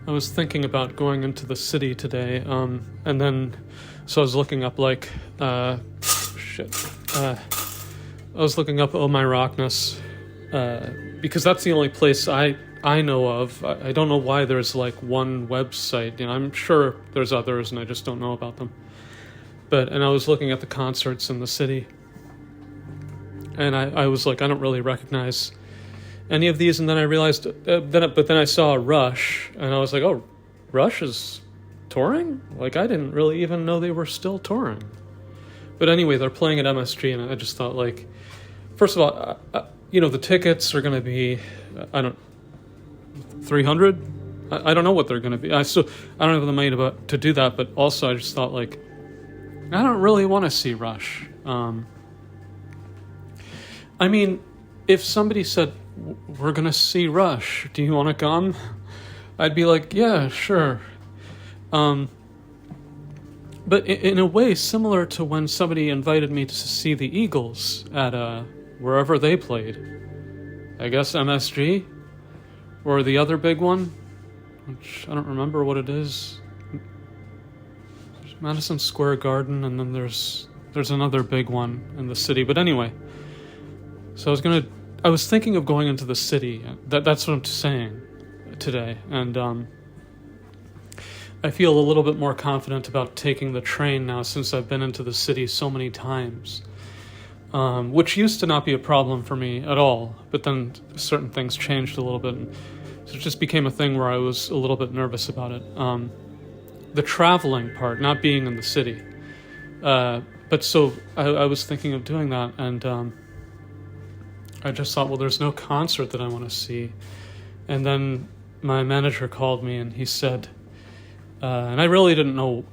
I was thinking about going into the city today, and then, so I was looking up I was looking up Oh My Rockness, because that's the only place I know of. I don't know why there's like one website. I'm sure there's others, and I just don't know about them. And I was looking at the concerts in the city, and I was like, I don't really recognize any of these, and then I realized, but then I saw Rush, and I was like, oh, Rush is touring? Like, I didn't really even know they were still touring. But anyway, they're playing at MSG, and I just thought, like, first of all, the tickets are going to be, 300? I don't know what they're going to be. I don't have the money to do that, but also I just thought, like, I don't really want to see Rush. If somebody said, we're going to see Rush, do you want to come? I'd be like, yeah, sure. But in a way similar to when somebody invited me to see the Eagles at wherever they played. I guess MSG? Or the other big one, which I don't remember what it is. There's Madison Square Garden, and then there's another big one in the city. But anyway, so I was thinking of going into the city. That's what I'm saying today. And I feel a little bit more confident about taking the train now since I've been into the city so many times, which used to not be a problem for me at all. But then certain things changed a little bit. And so it just became a thing where I was a little bit nervous about it. The traveling part, not being in the city. But so I was thinking of doing that, and I just thought, well, there's no concert that I want to see. And then my manager called me and he said, and I really didn't know,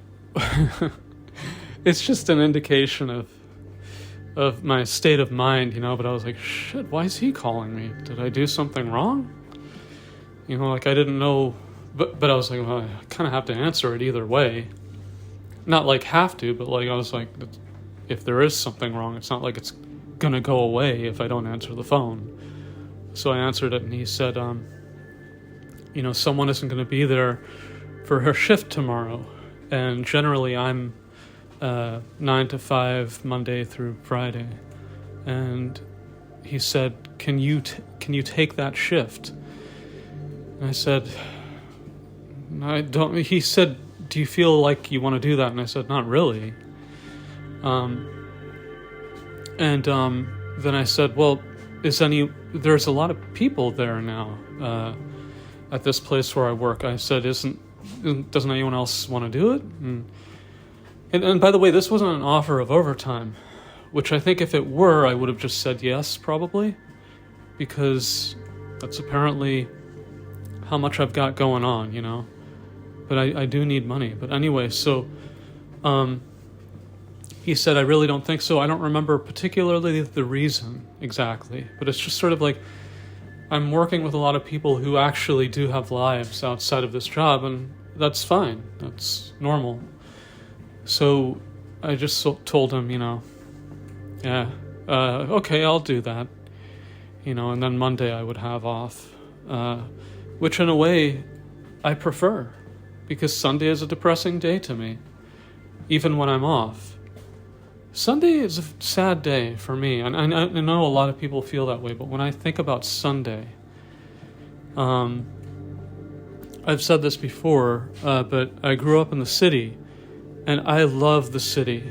it's just an indication of my state of mind, but I was like, shit, why is he calling me? Did I do something wrong? I didn't know, but I was like, well, I kind of have to answer it either way. Not like have to, but like I was like, if there is something wrong, it's not like it's gonna go away if I don't answer the phone. So I answered it, and he said, someone isn't going to be there for her shift tomorrow, and generally I'm 9 to 5 Monday through Friday, and he said, can you take that shift? And I said, I don't. He said, do you feel like you want to do that? And I said, not really. Then I said, well, there's a lot of people there now, at this place where I work. I said, doesn't anyone else want to do it? And by the way, this wasn't an offer of overtime, which I think if it were, I would have just said yes, probably, because that's apparently how much I've got going on, but I do need money. But anyway, so, he said, I really don't think so. I don't remember particularly the reason exactly, but it's just sort of like I'm working with a lot of people who actually do have lives outside of this job, and that's fine. That's normal. So I just told him, yeah, okay, I'll do that. And then Monday I would have off, which in a way I prefer, because Sunday is a depressing day to me, even when I'm off. Sunday is a sad day for me, and I know a lot of people feel that way, but when I think about Sunday, I've said this before, but I grew up in the city, and I love the city,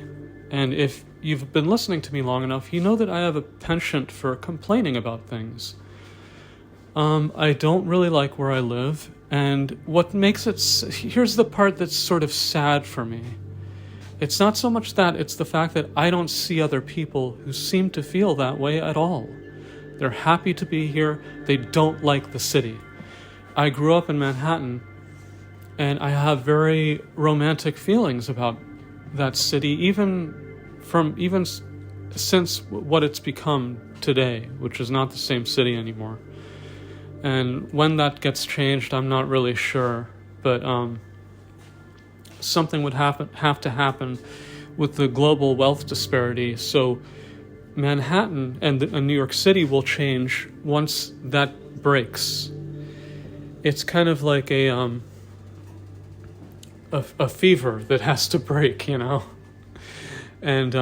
and if you've been listening to me long enough, you know that I have a penchant for complaining about things. I don't really like where I live, and what makes it, here's the part that's sort of sad for me. It's not so much that, it's the fact that I don't see other people who seem to feel that way at all. They're happy to be here. They don't like the city. I grew up in Manhattan, and I have very romantic feelings about that city, even since what it's become today, which is not the same city anymore. And when that gets changed, I'm not really sure, but something would have to happen with the global wealth disparity. So Manhattan and New York City will change once that breaks. It's kind of like a a fever that has to break, you know? And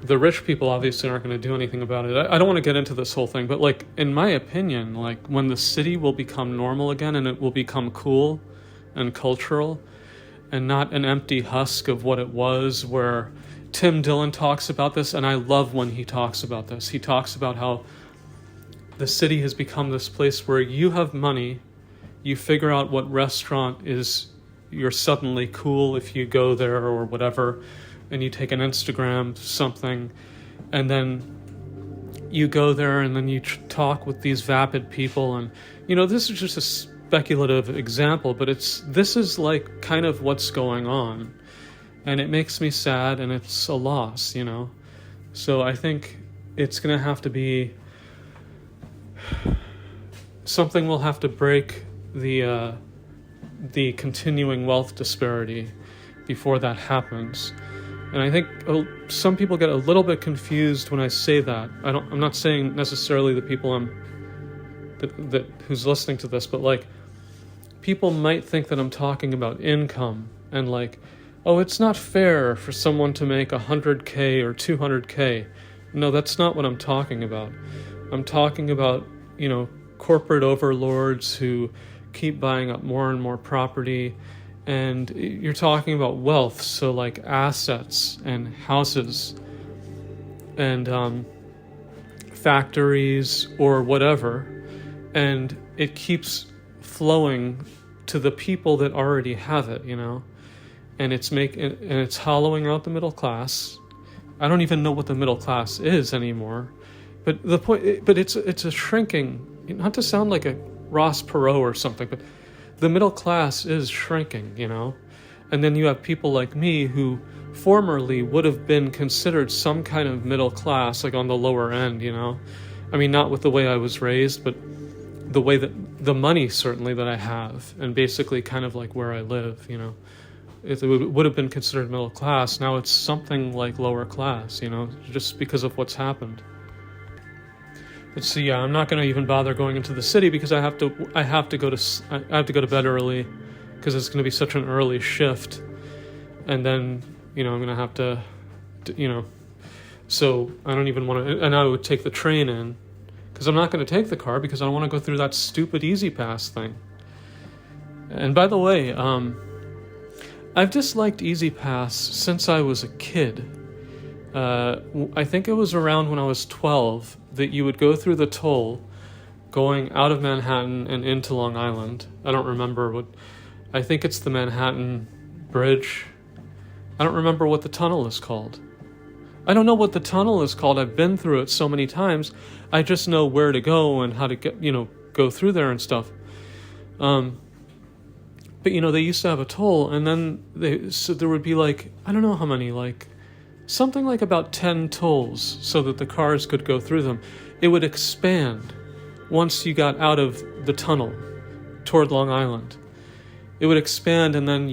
the rich people obviously aren't going to do anything about it. I don't want to get into this whole thing, but like, in my opinion, like when the city will become normal again and it will become cool and cultural and not an empty husk of what it was, where Tim Dillon talks about this, and I love when he talks about this. He talks about how the city has become this place where you have money, you figure out what restaurant is, you're suddenly cool if you go there or whatever, and you take an Instagram something, and then you go there and then you talk with these vapid people. And, you know, this is just a speculative example, but this is like kind of what's going on. And it makes me sad, and it's a loss, you know? So I think it's going to have to be... something will have to break the continuing wealth disparity before that happens. And I think some people get a little bit confused when I say that. I'm not saying necessarily the people who's listening to this, but like, people might think that I'm talking about income and like, oh, it's not fair for someone to make 100K or 200K. No, that's not what I'm talking about. I'm talking about, you know, corporate overlords who keep buying up more and more property. And you're talking about wealth, so like assets and houses and factories or whatever. And it keeps flowing to the people that already have it, you know? And it's hollowing out the middle class. I don't even know what the middle class is anymore. But it's a shrinking, not to sound like a Ross Perot or something, but the middle class is shrinking, you know? And then you have people like me who formerly would have been considered some kind of middle class, like on the lower end, you know? I mean, not with the way I was raised, but the way that the money certainly that I have, and basically kind of like where I live, you know? It would have been considered middle class. Now it's something like lower class, you know, just because of what's happened. But so yeah, I'm not going to even bother going into the city because I have to go to bed early because it's going to be such an early shift, and then, you know, I'm going to have to, you know, so I don't even want to. And I would take the train in because I'm not going to take the car because I don't want to go through that stupid Easy Pass thing. And by the way, I've disliked Easy Pass since I was a kid. I think it was around when I was 12 that you would go through the toll going out of Manhattan and into Long Island. I don't remember I think it's the Manhattan Bridge. I don't remember what the tunnel is called. I don't know what the tunnel is called. I've been through it so many times. I just know where to go and how to get, you know, go through there and stuff. But, you know, they used to have a toll, and then so there would be like, I don't know how many, like something like about 10 tolls so that the cars could go through them. It would expand once you got out of the tunnel toward Long Island. It would expand, and then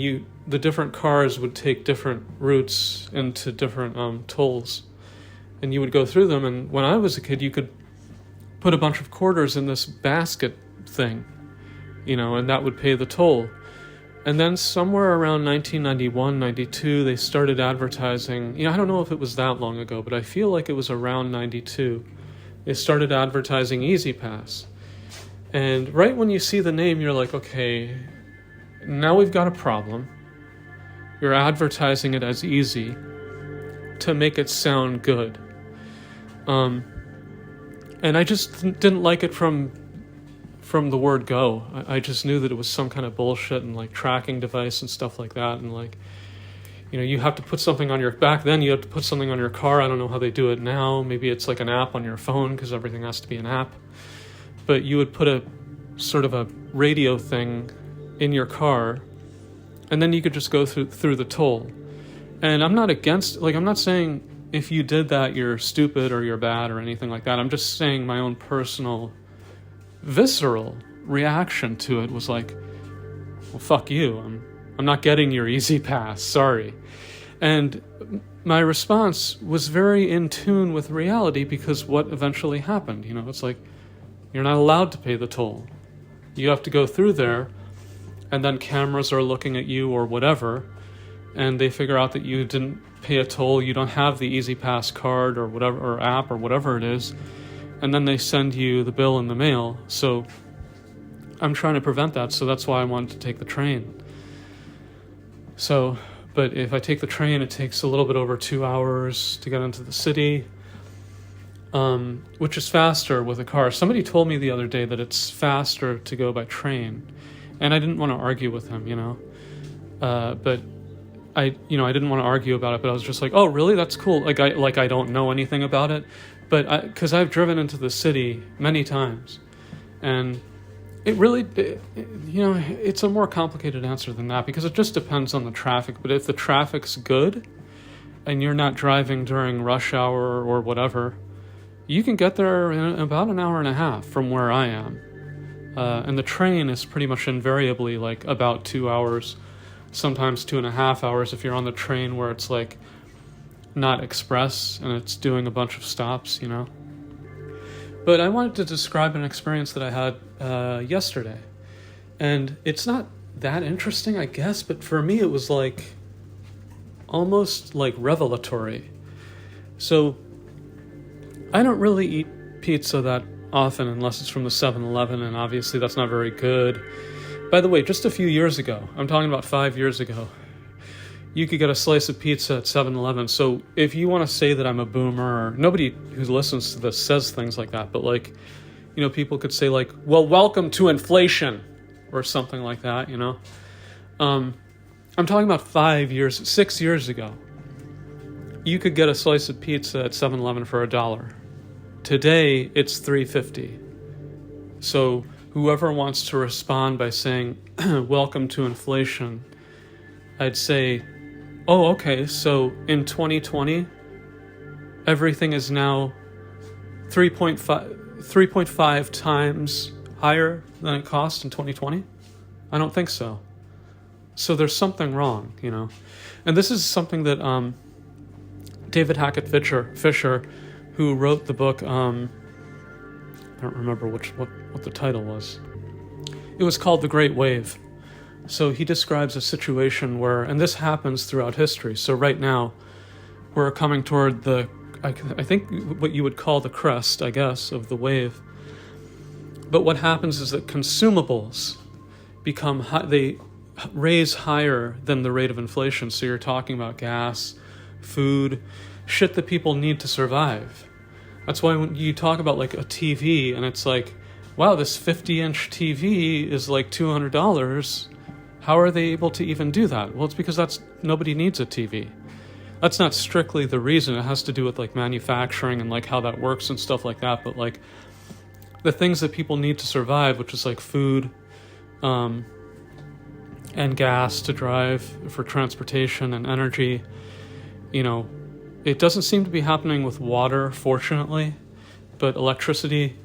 the different cars would take different routes into different tolls, and you would go through them. And when I was a kid, you could put a bunch of quarters in this basket thing, you know, and that would pay the toll. And then somewhere around 1991, 92, they started advertising. You know, I don't know if it was that long ago, but I feel like it was around 92. They started advertising Easy Pass. And right when you see the name, you're like, okay, now we've got a problem. You're advertising it as easy to make it sound good. And I just didn't like it from the word go. I just knew that it was some kind of bullshit and like tracking device and stuff like that. And like, you know, you have to put something on back then you had to put something on your car. I don't know how they do it now. Maybe it's like an app on your phone because everything has to be an app. But you would put a sort of a radio thing in your car, and then you could just go through the toll. And I'm not against, like, I'm not saying if you did that you're stupid or you're bad or anything like that. I'm just saying my own personal visceral reaction to it was like, well, fuck you. I'm not getting your Easy Pass. Sorry. And my response was very in tune with reality because what eventually happened, you know, it's like, you're not allowed to pay the toll. You have to go through there. and then cameras are looking at you or whatever, and they figure out that you didn't pay a toll, you don't have the Easy Pass card or whatever, or app or whatever it is, and then they send you the bill in the mail. So I'm trying to prevent that, so that's why I wanted to take the train. So, but if I take the train, it takes a little bit over 2 hours to get into the city, which is faster with a car. Somebody told me the other day that it's faster to go by train, and I didn't want to argue with him, but I didn't want to argue about it, but I was just like, oh, really? That's cool. Like I don't know anything about it, but because I've driven into the city many times, and it's a more complicated answer than that, because it just depends on the traffic. But if the traffic's good and you're not driving during rush hour or whatever, you can get there in about an hour and a half from where I am. And the train is pretty much invariably like about 2 hours, sometimes 2.5 hours if you're on the train where it's like not express and it's doing a bunch of stops, But I wanted to describe an experience that I had yesterday. And it's not that interesting, I guess, but for me it was like almost like revelatory. So I don't really eat pizza that often unless it's from the 7-Eleven, and obviously that's not very good. By the way, just a few years ago, I'm talking about 5 years ago, you could get a slice of pizza at 7-Eleven. So if you want to say that I'm a boomer, or nobody who listens to this says things like that, but like, people could say like, well, welcome to inflation or something like that, I'm talking about 6 years ago. You could get a slice of pizza at 7-Eleven for $1. Today, it's $3.50. So whoever wants to respond by saying, welcome to inflation, I'd say, oh, okay, so in 2020, everything is now 3.5 times higher than it cost in 2020? I don't think so. So there's something wrong, And this is something that David Hackett Fisher, who wrote the book, I don't remember what the title was. It was called The Great Wave. So he describes a situation where, and this happens throughout history. So right now, we're coming toward I think what you would call the crest, I guess, of the wave. But what happens is that consumables they raise higher than the rate of inflation. So you're talking about gas, food, shit that people need to survive. That's why when you talk about like a TV and it's like, wow, this 50-inch TV is like $200. How are they able to even do that? Well, it's because nobody needs a TV. That's not strictly the reason. It has to do with like manufacturing and like how that works and stuff like that. But like the things that people need to survive, which is like food, and gas to drive for transportation and energy, it doesn't seem to be happening with water, fortunately, but electricity,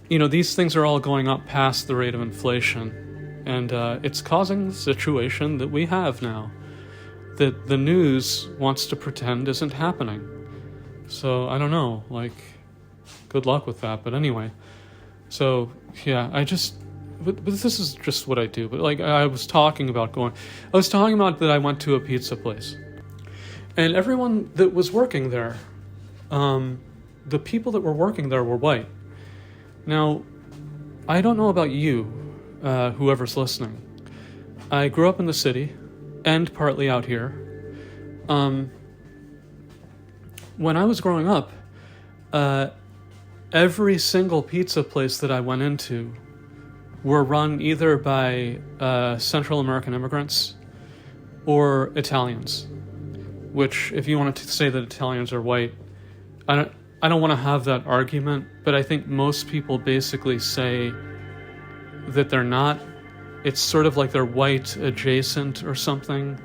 these things are all going up past the rate of inflation, and it's causing the situation that we have now, that the news wants to pretend isn't happening. So, I don't know, good luck with that, but anyway. So, yeah, but this is just what I do, but I was talking about that I went to a pizza place. And everyone that was working there, the people that were working there were white. Now, I don't know about you, whoever's listening. I grew up in the city, and partly out here. When I was growing up, every single pizza place that I went into were run either by Central American immigrants or Italians. Which, if you wanted to say that Italians are white, I don't want to have that argument, but I think most people basically say that they're not. It's sort of like they're white adjacent or something.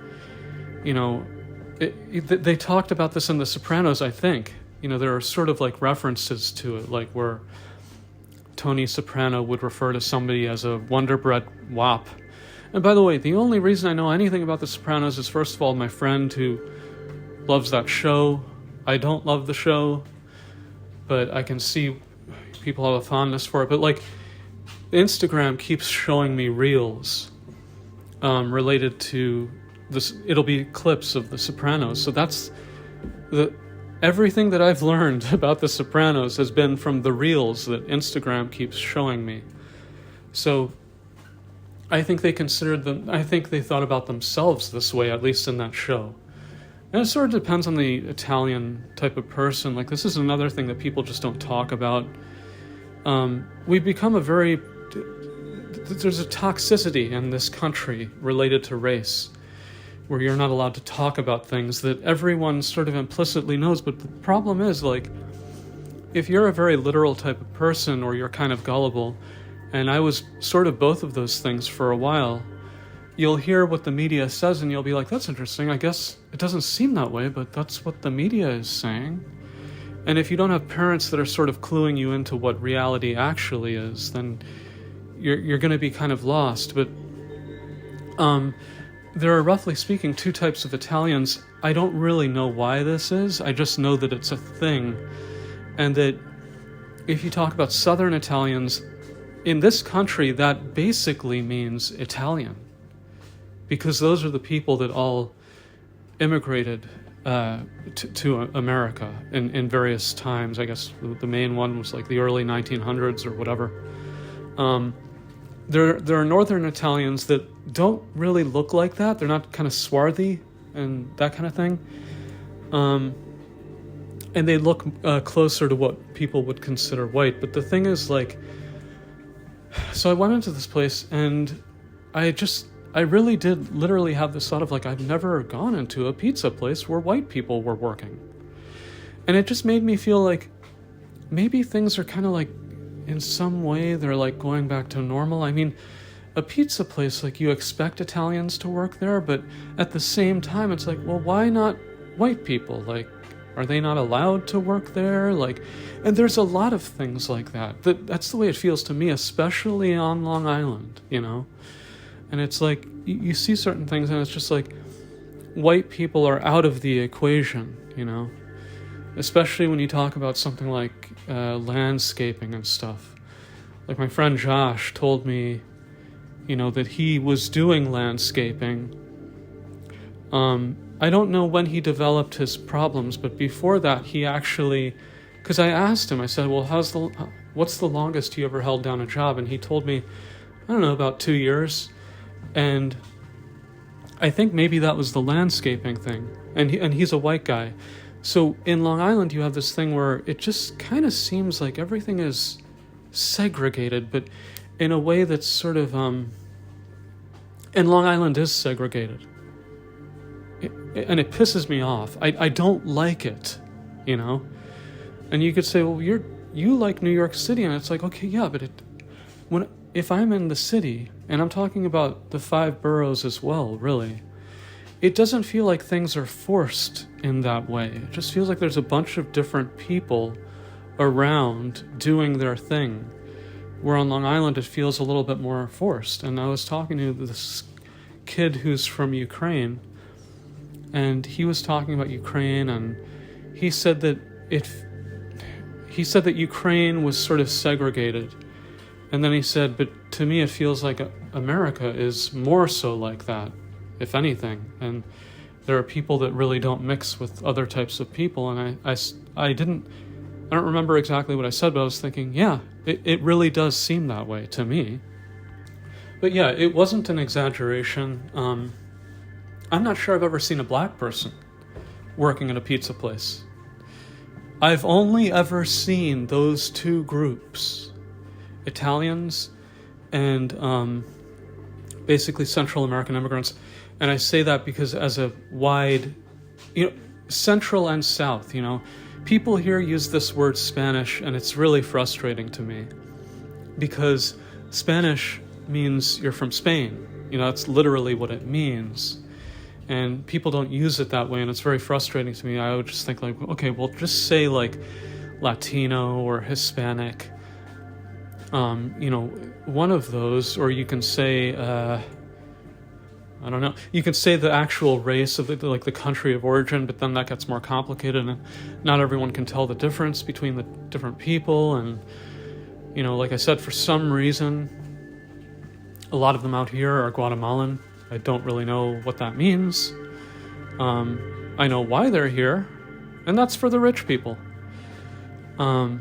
They talked about this in The Sopranos, I think. There are sort of like references to it, like where Tony Soprano would refer to somebody as a Wonder Bread wop. And by the way, the only reason I know anything about The Sopranos is, first of all, my friend who loves that show. I don't love the show, but I can see people have a fondness for it. But Instagram keeps showing me reels related to this. It'll be clips of The Sopranos. So that's everything that I've learned about The Sopranos has been from the reels that Instagram keeps showing me. So I think they thought about themselves this way, at least in that show. And it sort of depends on the Italian type of person. Like, this is another thing that people just don't talk about. We've become there's a toxicity in this country related to race, where you're not allowed to talk about things that everyone sort of implicitly knows. But the problem is, like, if you're a very literal type of person, or you're kind of gullible, and I was sort of both of those things for a while, you'll hear what the media says and you'll be like, that's interesting. I guess it doesn't seem that way, but that's what the media is saying. And if you don't have parents that are sort of cluing you into what reality actually is, then you're going to be kind of lost. But there are, roughly speaking, two types of Italians. I don't really know why this is. I just know that it's a thing. And that if you talk about Southern Italians, in this country, that basically means Italian. Because those are the people that all immigrated to America in various times. I guess the main one was like the early 1900s or whatever. There are Northern Italians that don't really look like that. They're not kind of swarthy and that kind of thing. And they look closer to what people would consider white. But the thing is, like, so I went into this place and I really did literally have this thought of, like, I've never gone into a pizza place where white people were working. And it just made me feel like maybe things are kind of like, in some way, they're like going back to normal. I mean, a pizza place, like, you expect Italians to work there, but at the same time, it's like, well, why not white people? Like, are they not allowed to work there? Like, and there's a lot of things like that. That's the way it feels to me, especially on Long Island, you know? And it's like, you see certain things and it's just like, white people are out of the equation, you know? Especially when you talk about something like landscaping and stuff. Like, my friend Josh told me, you know, that he was doing landscaping. I don't know when he developed his problems, but before that he actually, because I asked him, I said, well, what's the longest you ever held down a job? And he told me, I don't know, about 2 years. And I think maybe that was the landscaping thing. And he's a white guy. So in Long Island, you have this thing where it just kind of seems like everything is segregated, but in a way that's sort of, and Long Island is segregated. And it pisses me off. I don't like it, you know? And you could say, well, you like New York City, and it's like, okay, yeah, but if I'm in the city, and I'm talking about the 5 boroughs as well, really, it doesn't feel like things are forced in that way. It just feels like there's a bunch of different people around doing their thing, where on Long Island it feels a little bit more forced. And I was talking to this kid who's from Ukraine, and he was talking about Ukraine, and he said that Ukraine was sort of segregated. And then he said, but to me it feels like America is more so like that, if anything. And there are people that really don't mix with other types of people. And I don't remember exactly what I said, but I was thinking, yeah, it really does seem that way to me. But yeah, it wasn't an exaggeration. I'm not sure I've ever seen a black person working at a pizza place. I've only ever seen those two groups, Italians and basically Central American immigrants. And I say that because as a wide, Central and South, people here use this word Spanish, and it's really frustrating to me because Spanish means you're from Spain. That's literally what it means. And people don't use it that way, and it's very frustrating to me. I would just think, like, okay, well, just say, like, Latino or Hispanic, one of those, or you can say, I don't know, you can say the actual race of the country of origin, but then that gets more complicated, and not everyone can tell the difference between the different people, and, like I said, for some reason, a lot of them out here are Guatemalan, I don't really know what that means. I know why they're here, and that's for the rich people. And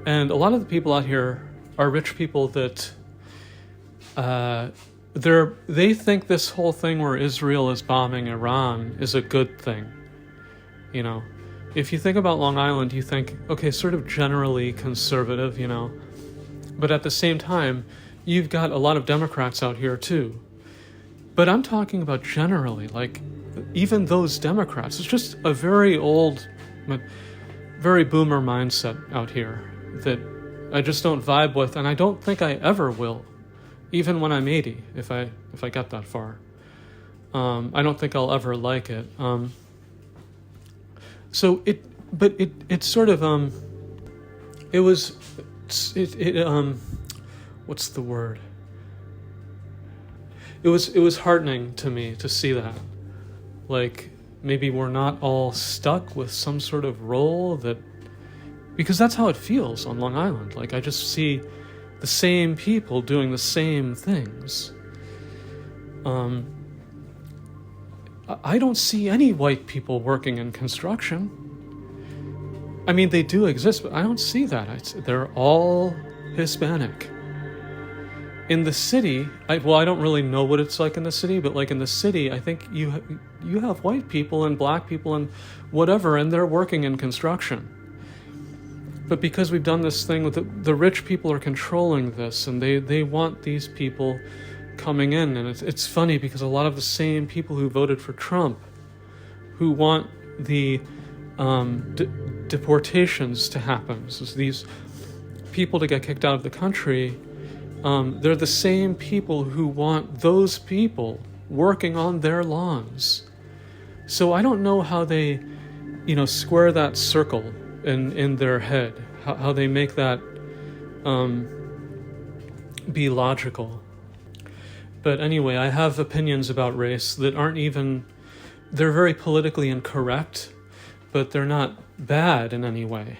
a lot of the people out here are rich people that they think this whole thing where Israel is bombing Iran is a good thing. You know, if you think about Long Island, you think, okay, sort of generally conservative, you know, but at the same time, you've got a lot of Democrats out here too. But I'm talking about generally, like, even those Democrats, it's just a very old, very boomer mindset out here that I just don't vibe with, and I don't think I ever will, even when I'm 80, if I get that far. I don't think I'll ever like it. So it's sort of what's the word? It was heartening to me to see that. Like, maybe we're not all stuck with some sort of role that, because that's how it feels on Long Island. Like, I just see the same people doing the same things. I don't see any white people working in construction. I mean, they do exist, but I don't see that. They're all Hispanic. In the city, I don't really know what it's like in the city, but like in the city, I think you have white people and black people and whatever, and they're working in construction. But because we've done this thing with the rich people are controlling this, and they want these people coming in, and it's funny because a lot of the same people who voted for Trump, who want the deportations to happen, so these people to get kicked out of the country, they're the same people who want those people working on their lawns. So I don't know how they, square that circle in their head, how they make that be logical. But anyway, I have opinions about race that aren't even, they're very politically incorrect, but they're not bad in any way.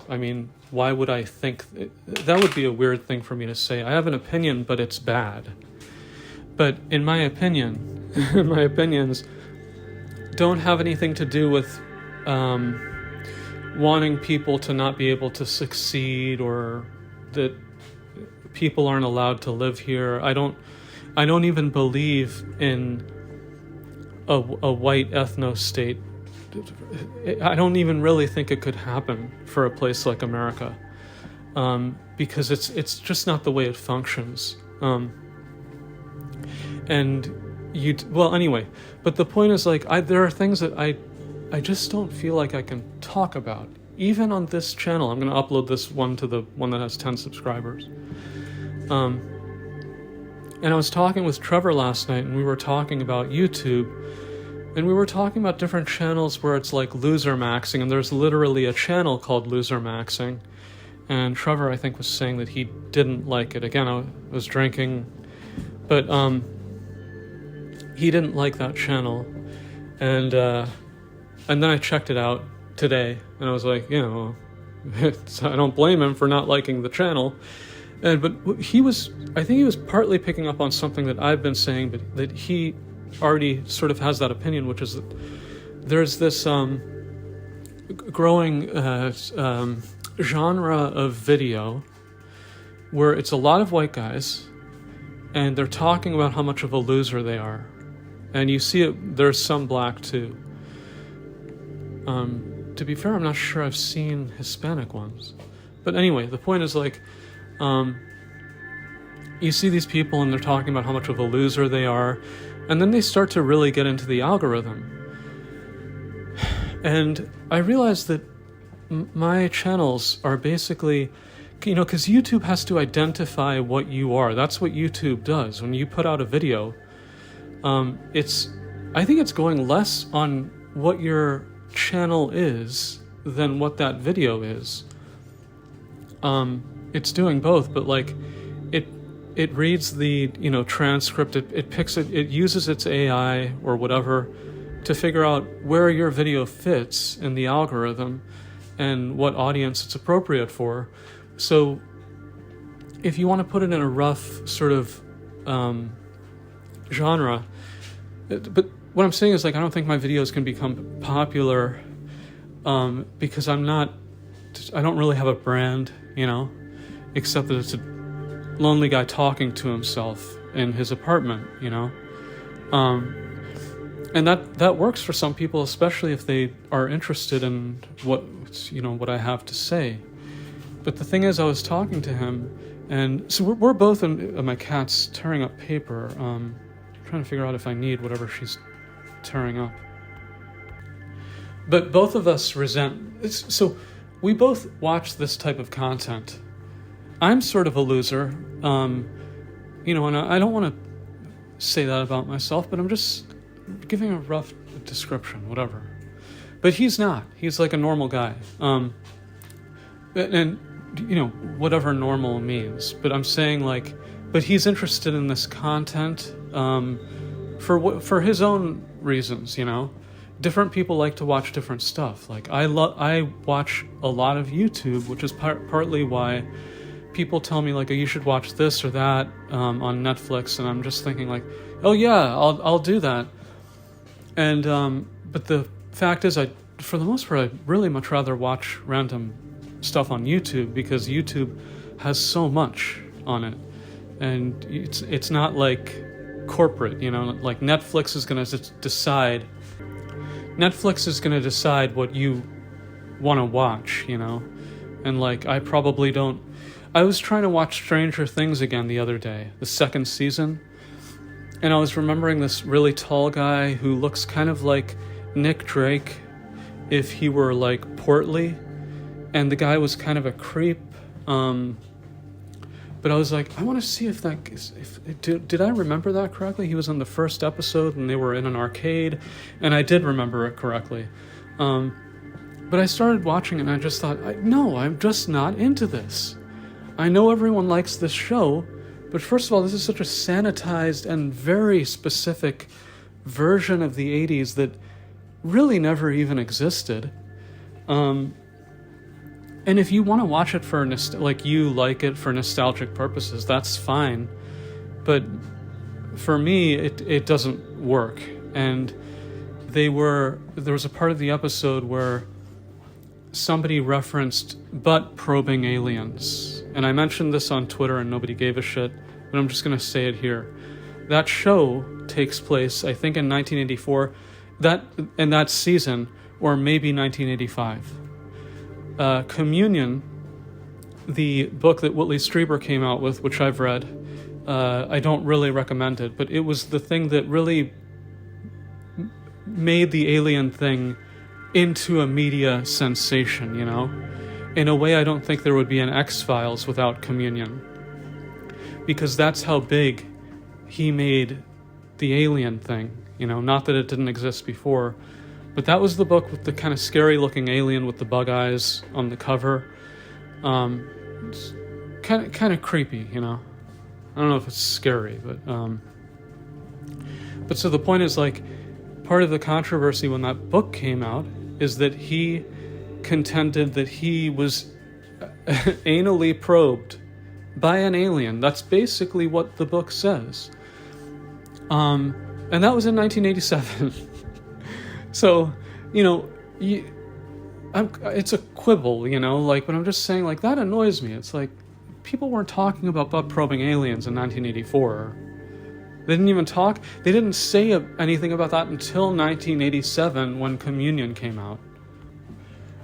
I mean, why would I think that would be a weird thing for me to say? I have an opinion, but it's bad. But in my opinion, my opinions don't have anything to do with wanting people to not be able to succeed, or that people aren't allowed to live here. I don't even believe in a white ethno-state. I don't even really think it could happen for a place like America, because it's just not the way it functions. Anyway, but the point is, like, there are things that I just don't feel like I can talk about, even on this channel. I'm going to upload this one to the one that has 10 subscribers. And I was talking with Trevor last night, and we were talking about YouTube. And we were talking about different channels where it's like loser maxing, and there's literally a channel called loser maxing. And Trevor, I think, was saying that he didn't like it. Again, I was drinking, but he didn't like that channel. And then I checked it out today, and I was like, I don't blame him for not liking the channel. But I think he was partly picking up on something that I've been saying, but that he already sort of has that opinion, which is that there's this growing genre of video where it's a lot of white guys and they're talking about how much of a loser they are, and you see it. There's some black too. To be fair, I'm not sure I've seen Hispanic ones, but anyway, the point is, like, you see these people and they're talking about how much of a loser they are. And then they start to really get into the algorithm. And I realized that my channels are basically, because YouTube has to identify what you are. That's what YouTube does. When you put out a video, I think it's going less on what your channel is than what that video is. It's doing both, but like, it reads the transcript, it picks it, it uses its AI or whatever to figure out where your video fits in the algorithm and what audience it's appropriate for. So if you want to put it in a rough sort of genre. But what I'm saying is, like, I don't think my videos can become popular because I don't really have a brand, except that it's a lonely guy talking to himself in his apartment, and that works for some people, especially if they are interested in what I have to say. But the thing is, I was talking to him, and so we're both in my cat's tearing up paper. I'm trying to figure out if I need whatever she's tearing up. But both of us so we both watch this type of content. I'm sort of a loser, and I don't want to say that about myself, but I'm just giving a rough description, whatever. But he's not. He's like a normal guy. And whatever normal means. But I'm saying, like, but he's interested in this content for his own reasons, Different people like to watch different stuff. Like, I watch a lot of YouTube, which is partly why people tell me, like, oh, you should watch this or that on Netflix, and I'm just thinking, like, oh yeah, I'll do that. And but the fact is, for the most part, I'd really much rather watch random stuff on YouTube, because YouTube has so much on it, and it's not like corporate, like Netflix is going to decide. Netflix is going to decide what you want to watch, and like I probably don't. I was trying to watch Stranger Things again the other day, the second season, and I was remembering this really tall guy who looks kind of like Nick Drake if he were like portly, and the guy was kind of a creep. But I was like, I want to see if did I remember that correctly? He was in the first episode and they were in an arcade, and I did remember it correctly. But I started watching it and I just thought, no, I'm just not into this. I know everyone likes this show, but first of all, this is such a sanitized and very specific version of the 80s that really never even existed. And if you want to watch it for you like it for nostalgic purposes, that's fine. But for me, it doesn't work. And there was a part of the episode where somebody referenced butt-probing aliens. And I mentioned this on Twitter and nobody gave a shit, but I'm just going to say it here. That show takes place, I think, in 1984, in that season, or maybe 1985. Communion, the book that Whitley Strieber came out with, which I've read, I don't really recommend it, but it was the thing that really made the alien thing into a media sensation, In a way, I don't think there would be an X-Files without Communion, because that's how big he made the alien thing, not that it didn't exist before. But that was the book with the kind of scary-looking alien with the bug eyes on the cover. It's kind of creepy, I don't know if it's scary, but so the point is, like, part of the controversy when that book came out is that he contended that he was anally probed by an alien. That's basically what the book says. And that was in 1987. So, it's a quibble, but I'm just saying, like, that annoys me. It's like, people weren't talking about butt-probing aliens in 1984. They didn't say anything about that until 1987 when Communion came out.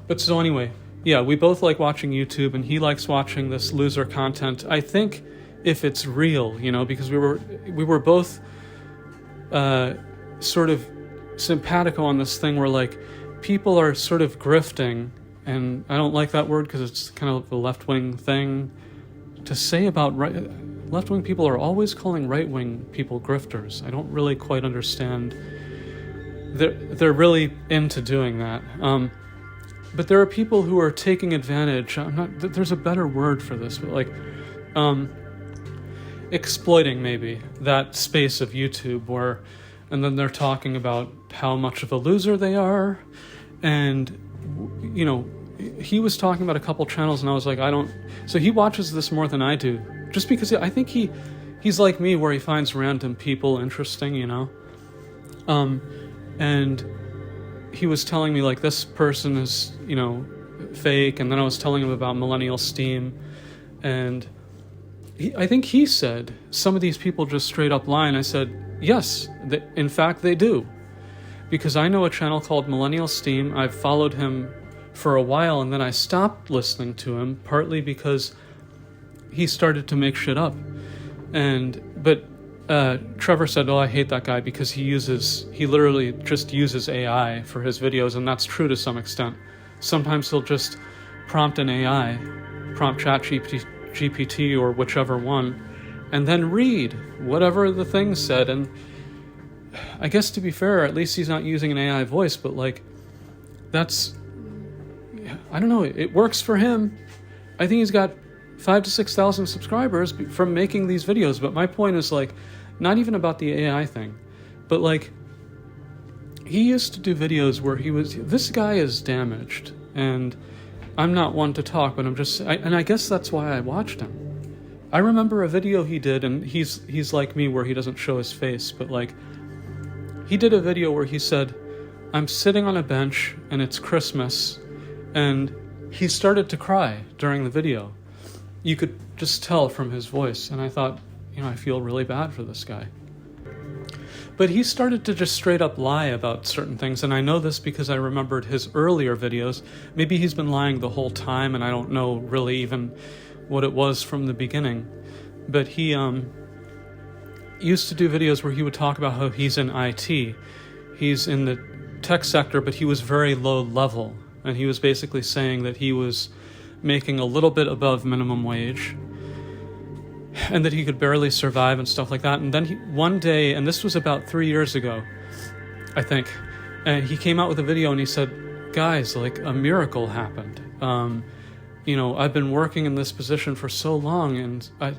But so anyway, yeah, we both like watching YouTube, and he likes watching this loser content. I think if it's real, because we were both sort of simpatico on this thing where, like, people are sort of grifting, and I don't like that word because it's kind of a left-wing thing to say about left-wing people are always calling right-wing people grifters. I don't really quite understand. They're really into doing that. But there are people who are taking advantage. There's a better word for this, but like exploiting maybe that space of YouTube and then they're talking about how much of a loser they are. And, he was talking about a couple channels and I was like, so he watches this more than I do. Just because I think he's like me where he finds random people interesting, you know? And he was telling me, like, this person is, you know, fake, and then I was telling him about millennial steam, and I think he said, some of these people just straight up lie, and I said, yes, in fact they do. Because I know a channel called Millennial Steam. I've followed him for a while, and then I stopped listening to him, partly because he started to make shit up. But Trevor said, oh, I hate that guy because he literally just uses AI for his videos, and that's true to some extent. Sometimes he'll just prompt an AI, prompt ChatGPT or whichever one, and then read whatever the thing said. And I guess, to be fair, at least he's not using an AI voice, but like, that's, I don't know, it works for him. I think he's got 5,000 to 6,000 subscribers from making these videos, but my point is, like, not even about the AI thing, but like, he used to do videos where this guy is damaged, and I'm not one to talk, but I guess that's why I watched him. I remember a video he did, and he's like me where he doesn't show his face, but like, he did a video where he said, I'm sitting on a bench and it's Christmas, and he started to cry during the video. You could just tell from his voice, and I thought, you know, I feel really bad for this guy. But he started to just straight up lie about certain things, and I know this because I remembered his earlier videos. Maybe he's been lying the whole time, and I don't know really even what it was from the beginning. But he used to do videos where he would talk about how he's in IT. He's in the tech sector, but he was very low level, and he was basically saying that he was making a little bit above minimum wage, and that he could barely survive and stuff like that. And then one day, and this was about 3 years ago, I think, and he came out with a video and he said, guys, like, a miracle happened. You know, I've been working in this position for so long, and I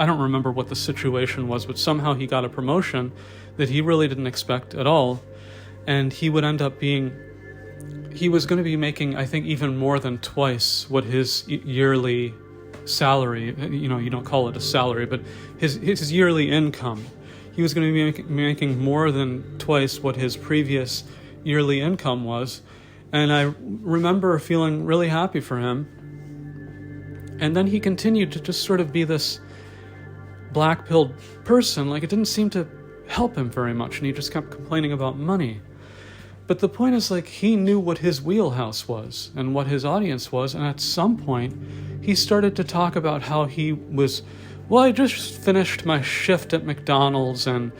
don't remember what the situation was, but somehow he got a promotion that he really didn't expect at all, and he would end up he was going to be making, I think, even more than twice what his yearly salary, you know, you don't call it a salary, but his yearly income. He was going to be making more than twice what his previous yearly income was. And I remember feeling really happy for him. And then he continued to just sort of be this black-pilled person. Like, it didn't seem to help him very much, and he just kept complaining about money. But the point is, like, he knew what his wheelhouse was and what his audience was, and at some point, he started to talk about how he was, well, I just finished my shift at McDonald's, and,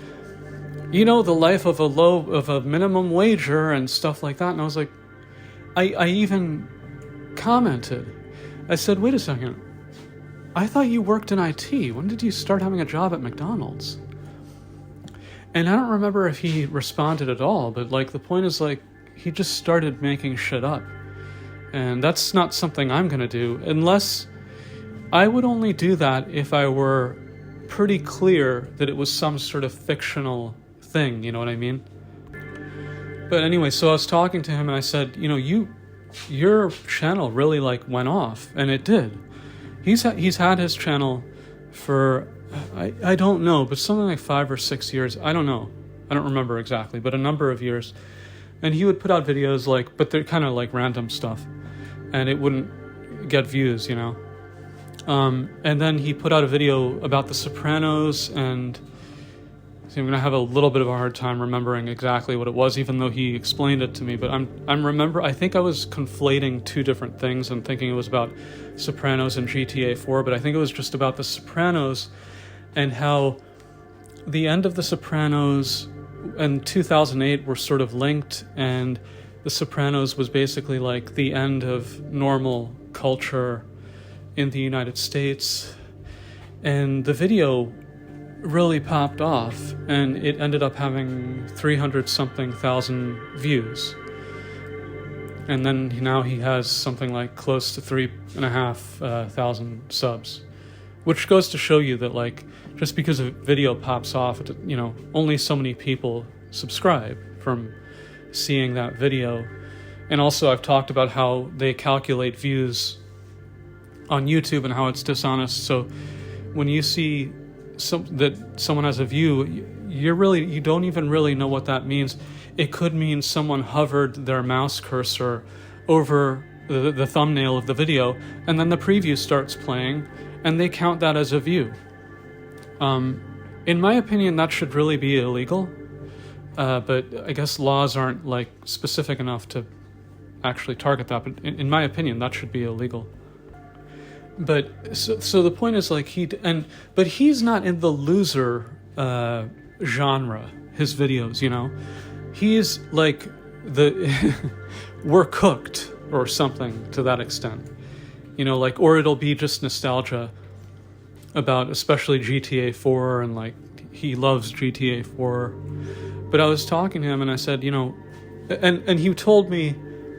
you know, the life of a minimum wager and stuff like that. And I was like, I even commented. I said, wait a second, I thought you worked in IT. When did you start having a job at McDonald's? And I don't remember if he responded at all, but, like, the point is, like, he just started making shit up. And that's not something I'm going to do, unless I would only do that if I were pretty clear that it was some sort of fictional thing, you know what I mean? But anyway, so I was talking to him and I said, you know, your channel really, like, went off, and it did. He's had his channel for, I don't know, but something like 5 or 6 years. I don't know. I don't remember exactly, but a number of years. And he would put out videos, like, but they're kind of like random stuff, and it wouldn't get views, you know. And then he put out a video about The Sopranos, and so I'm gonna have a little bit of a hard time remembering exactly what it was, even though he explained it to me. But I think I was conflating two different things and thinking it was about Sopranos and GTA 4, but I think it was just about The Sopranos and how the end of The Sopranos and 2008 were sort of linked, and The Sopranos was basically like the end of normal culture in the United States. And the video really popped off, and it ended up having 300-something thousand views. And then now he has something like close to 3,500 subs, which goes to show you that, like, just because a video pops off, you know, only so many people subscribe from seeing that video. And also, I've talked about how they calculate views on YouTube and how it's dishonest. So when you see that someone has a view, you don't even really know what that means. It could mean someone hovered their mouse cursor over the thumbnail of the video, and then the preview starts playing, and they count that as a view. In my opinion, that should really be illegal, but I guess laws aren't like specific enough to actually target that. But in my opinion, that should be illegal. But so the point is like but he's not in the loser genre. His videos, you know, he's like we're cooked or something to that extent, you know, like, or it'll be just nostalgia about especially GTA 4 and like he loves GTA 4. But I was talking to him and I said, you know, and he told me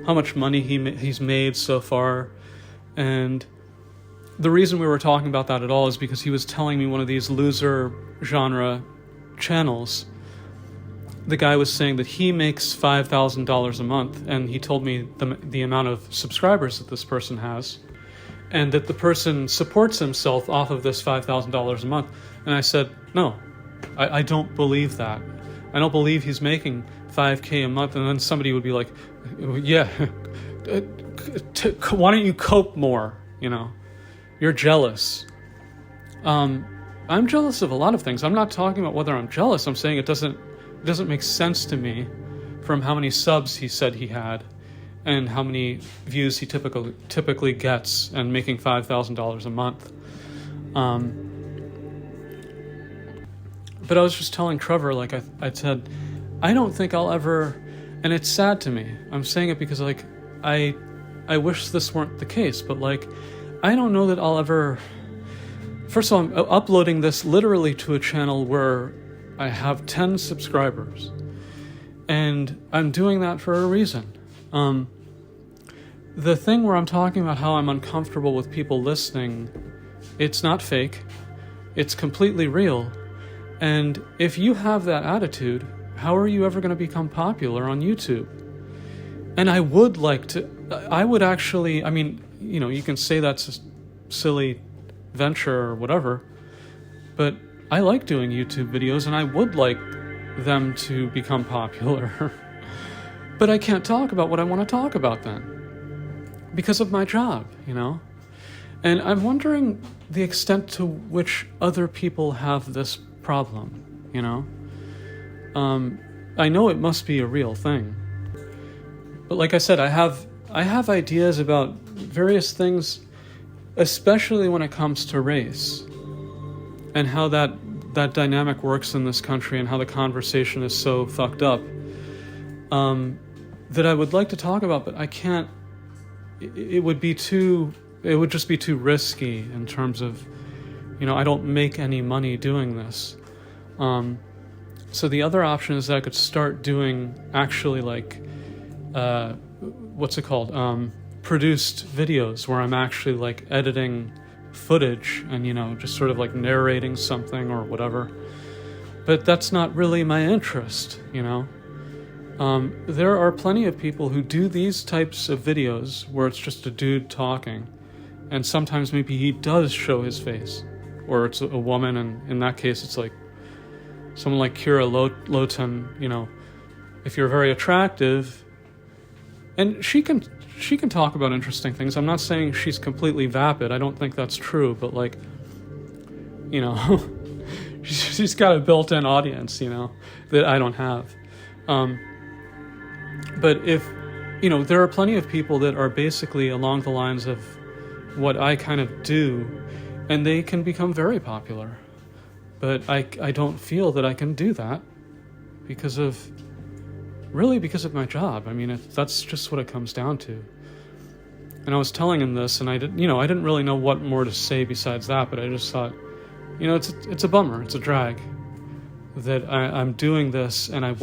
how much money he's made so far, and the reason we were talking about that at all is because he was telling me one of these loser genre channels. The guy was saying that he makes $5,000 a month, and he told me the amount of subscribers that this person has, and that the person supports himself off of this $5,000 a month. And I said, no, I don't believe that. I don't believe he's making $5,000 a month. And then somebody would be like, yeah, why don't you cope more? You know, you're jealous. I'm jealous of a lot of things. I'm not talking about whether I'm jealous. I'm saying it doesn't make sense to me from how many subs he said he had and how many views he typically gets, and making $5,000 a month. But I was just telling Trevor, like I said, I don't think I'll ever, and it's sad to me. I'm saying it because like I wish this weren't the case, but like I don't know that I'll ever. First of all, I'm uploading this literally to a channel where I have 10 subscribers, and I'm doing that for a reason. The thing where I'm talking about how I'm uncomfortable with people listening, it's not fake. It's completely real. And if you have that attitude, how are you ever going to become popular on YouTube? And I would actually, I mean, you know, you can say that's a silly venture or whatever, but I like doing YouTube videos, and I would like them to become popular. But I can't talk about what I want to talk about then, because of my job, you know? And I'm wondering the extent to which other people have this problem, you know? I know it must be a real thing. But like I said, I have ideas about various things, especially when it comes to race, and how that dynamic works in this country, and how the conversation is so fucked up, that I would like to talk about, but I can't. It would just be too risky in terms of, you know, I don't make any money doing this. So the other option is that I could start doing actually like, what's it called? Produced videos where I'm actually like editing footage and, you know, just sort of like narrating something or whatever. But that's not really my interest, you know? There are plenty of people who do these types of videos where it's just a dude talking, and sometimes maybe he does show his face, or it's a woman, and in that case it's like someone like Kira Lowton, you know, if you're very attractive, and she can talk about interesting things. I'm not saying she's completely vapid. I don't think that's true, but like, you know, she's got a built-in audience, you know, that I don't have. But if, you know, there are plenty of people that are basically along the lines of what I kind of do, and they can become very popular. But I don't feel that I can do that because of my job. I mean, that's just what it comes down to. And I was telling him this, and I didn't really know what more to say besides that, but I just thought, you know, it's a bummer, it's a drag that I'm doing this, and I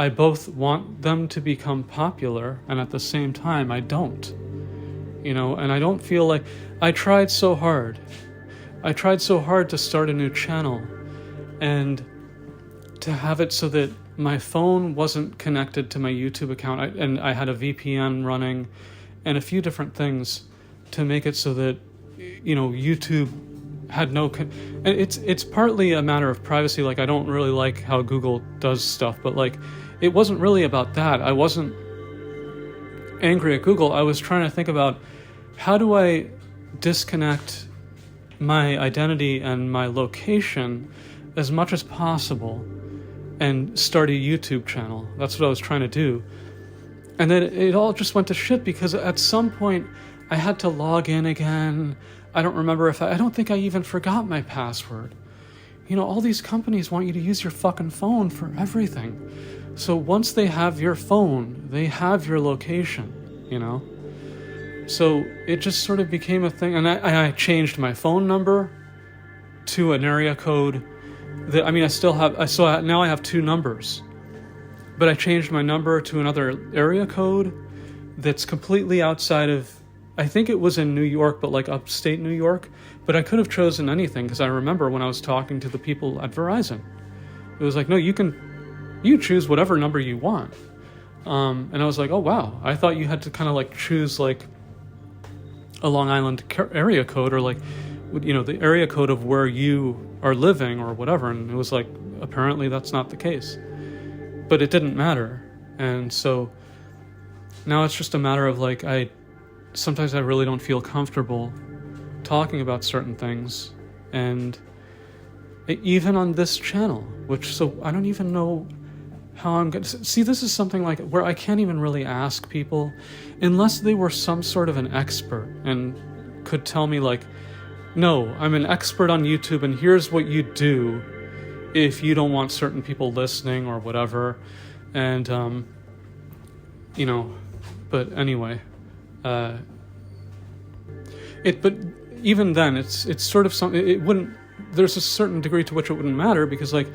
both want them to become popular, and at the same time I don't, you know. And I don't feel like I tried so hard to start a new channel and to have it so that my phone wasn't connected to my YouTube account, and I had a VPN running and a few different things to make it so that, you know, YouTube had no, and it's partly a matter of privacy. Like, I don't really like how Google does stuff, but like, it wasn't really about that. I wasn't angry at Google. I was trying to think about how do I disconnect my identity and my location as much as possible and start a YouTube channel. That's what I was trying to do. And then it all just went to shit because at some point I had to log in again. I don't remember I don't think I even forgot my password. You know, all these companies want you to use your fucking phone for everything. So once they have your phone, they have your location, you know? So it just sort of became a thing. And I changed my phone number to an area code that, I mean, now I have 2 numbers. But I changed my number to another area code that's completely outside of, I think it was in New York, but like upstate New York. But I could have chosen anything because I remember when I was talking to the people at Verizon, it was like, no, you choose whatever number you want. And I was like, oh, wow. I thought you had to kind of like choose like a Long Island area code or like, you know, the area code of where you are living or whatever. And it was like, apparently that's not the case. But it didn't matter. And so now it's just a matter of like, sometimes I really don't feel comfortable talking about certain things. And even on this channel, so I don't even know how I'm going to... See, this is something like where I can't even really ask people unless they were some sort of an expert and could tell me like, no, I'm an expert on YouTube and here's what you do if you don't want certain people listening or whatever. And, you know, but anyway, but even then it's sort of something, it wouldn't, there's a certain degree to which it wouldn't matter because like,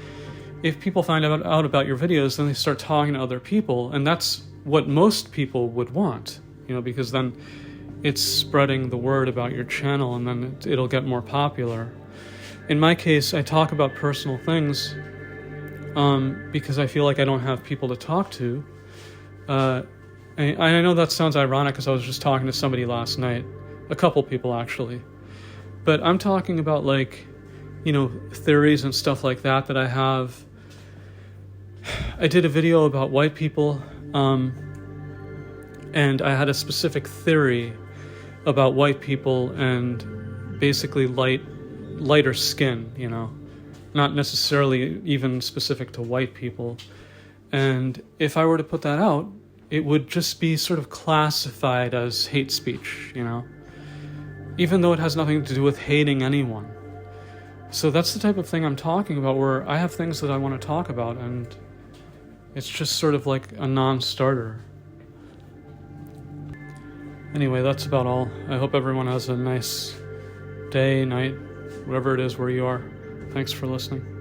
if people find out about your videos, then they start talking to other people, and that's what most people would want, you know, because then it's spreading the word about your channel and then it'll get more popular. In my case, I talk about personal things because I feel like I don't have people to talk to. I know that sounds ironic because I was just talking to somebody last night, a couple people actually, but I'm talking about like, you know, theories and stuff like that I have. I did a video about white people, and I had a specific theory about white people and basically lighter skin, you know, not necessarily even specific to white people. And if I were to put that out, it would just be sort of classified as hate speech, you know, even though it has nothing to do with hating anyone. So that's the type of thing I'm talking about, where I have things that I want to talk about and it's just sort of like a non-starter. Anyway, that's about all. I hope everyone has a nice day, night, whatever it is where you are. Thanks for listening.